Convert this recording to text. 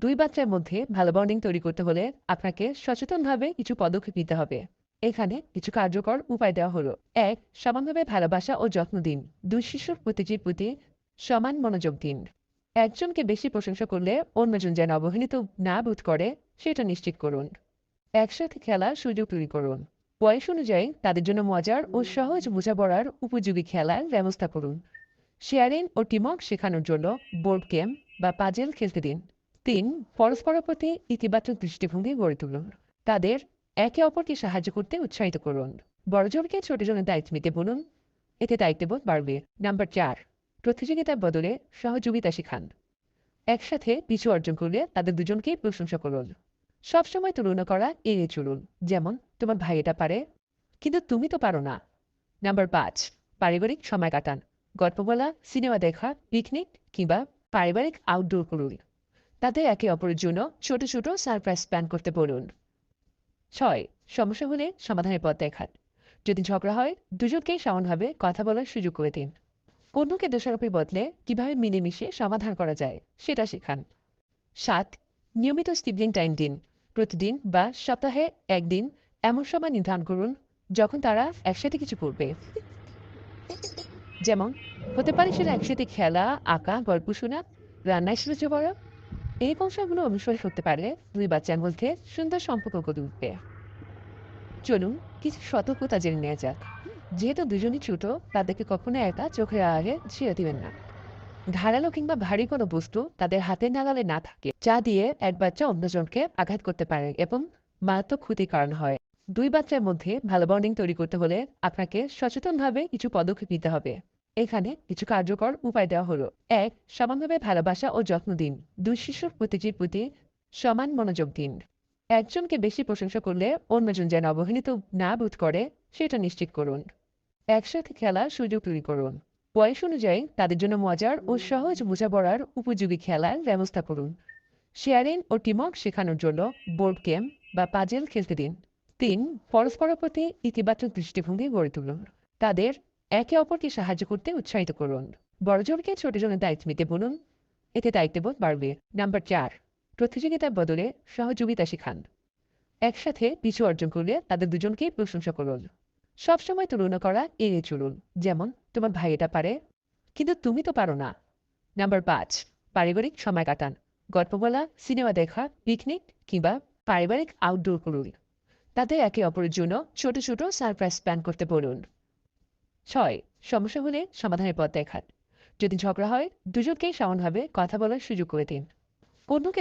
দুই বাচ্চার মধ্যে ভালো বন্ডিং তৈরি করতে হলে আপনাকে সচেতনভাবে কিছু পদক্ষেপ নিতে হবে। এখানে কিছু কার্যকর উপায় দেওয়া হলো। ১. সমানভাবে ভালোবাসা ও যত্ন দিন। দুই শিশুর প্রতিটির প্রতি সমান মনোযোগ দিন। একজনকে বেশি প্রশংসা করলে অন্যজন যেন অবহেলিত না বোধ করে সেটা নিশ্চিত করুন। একসাথে খেলার সুযোগ তৈরি করুন। বয়স অনুযায়ী তাদের জন্য মজার ও সহজ বোঝাপড়ার উপযোগী খেলার ব্যবস্থা করুন। শেয়ারিং ও টিমওয়ার্ক শেখানোর জন্য বোর্ড গেম বা পাজেল খেলতে দিন। ৩. পরস্পরের প্রতি ইতিবাচক দৃষ্টিভঙ্গি গড়ে তুলুন। তাদের একে অপরকে সাহায্য করতে উৎসাহিত করুন। বড়জনকে ছোটজনের দায়িত্ব নিতে বলুন, এতে দায়িত্ববোধ বাড়বে। নাম্বার ৪. প্রতিযোগিতার বদলে সহযোগিতা শেখান। একসাথে কিছু অর্জন করলে তাদের দুজনকেই প্রশংসা করুন। সবসময় তুলনা করা এড়িয়ে চলুন। যেমন, তোমার ভাই এটা পারে, কিন্তু তুমি তো পারো না। নাম্বার ৫. পারিবারিক সময় কাটান। গল্প বলা, সিনেমা দেখা, পিকনিক কিংবা পারিবারিক আউটডোর করুন। তাতে একে অপরের জন্য ছোট ছোট সারপ্রাইজ প্ল্যান করতে বলুন। ৬. সমস্যা হলে সমাধানের পথ দেখান। যদি ঝগড়া হয়, দুজনকেই সমানভাবে কথা বলার সুযোগ করে দিন। অন্যকে দোষারোপের বদলে কিভাবে মিলেমিশে সমাধান করা যায় সেটা শেখান। ৭. নিয়মিত স্ক্রিন টাইম দিন। প্রতিদিন বা সপ্তাহে একদিন এমন সময় নির্ধারণ করুন যখন তারা একসাথে কিছু করবে। যেমন, হতে পারে সেটা একসাথে খেলা, আঁকা, গল্প শোনা, রান্নায় সাহায্য করা। এই কৌশলগুলো অনুসরণ করতে পারলে দুই বাচ্চার মধ্যে সুন্দর সম্পর্ক গড়ে উঠবে। চলুন কিছু সতর্কতা জেনে নেওয়া যাক। যেহেতু দুজনই ছোট, তাদেরকে কখনো একা চোখের আড়ালে ছেড়ে দিবেন না। ধারালো কিংবা ভারী কোনো বস্তু তাদের হাতের নাগালে না থাকে, যা দিয়ে এক বাচ্চা অন্যজনকে আঘাত করতে পারে এবং মারাত্মক ক্ষতির কারণ হয়। দুই বাচ্চার মধ্যে ভালো বন্ডিং তৈরি করতে হলে আপনাকে সচেতনভাবে কিছু পদক্ষেপ নিতে হবে। এখানে কিছু কার্যকর উপায় দেওয়া হলো। ১. সমানভাবে ভালোবাসা ও যত্ন দিন। দুই শিশুর প্রতিটির প্রতি সমান মনোযোগ দিন। একজনকে বেশি প্রশংসা করলে অন্যজন যেন অবহেলিত না বোধ করে সেটা নিশ্চিত করুন। একসাথে খেলার সুযোগ তৈরি করুন। বয়স অনুযায়ী তাদের জন্য মজার ও সহজ বোঝাপড়ার উপযোগী খেলার ব্যবস্থা করুন। শেয়ারিং ও টিমওয়ার্ক শেখানোর জন্য বোর্ড গেম বা পাজেল খেলতে দিন। ৩. পরস্পরের প্রতি ইতিবাচক দৃষ্টিভঙ্গি গড়ে তুলুন। তাদের একে অপরকে সাহায্য করতে উৎসাহিত করুন। বড়জনকে ছোটজনের দায়িত্ব নিতে বলুন, এতে দায়িত্ববোধ বাড়বে। নাম্বার ৪. প্রতিযোগিতার বদলে সহযোগিতা শেখান। একসাথে কিছু অর্জন করলে তাদের দুজনকেই প্রশংসা করুন। সবসময় তুলনা করা এড়িয়ে চলুন। যেমন, তোমার ভাই এটা পারে, কিন্তু তুমি তো পারো না। নাম্বার ৫. পারিবারিক সময় কাটান। গল্প বলা, সিনেমা দেখা, পিকনিক কিংবা পারিবারিক আউটডোর করুন। তাতে একে অপরের জন্য ছোট ছোট সারপ্রাইজ প্ল্যান করতে বলুন। ৬. সমস্যা হলে সমাধানের পথ দেখান। যদি ঝগড়া হয়, দুজনকেই সমানভাবে কথা বলার সুযোগ করে দিন। অন্যকে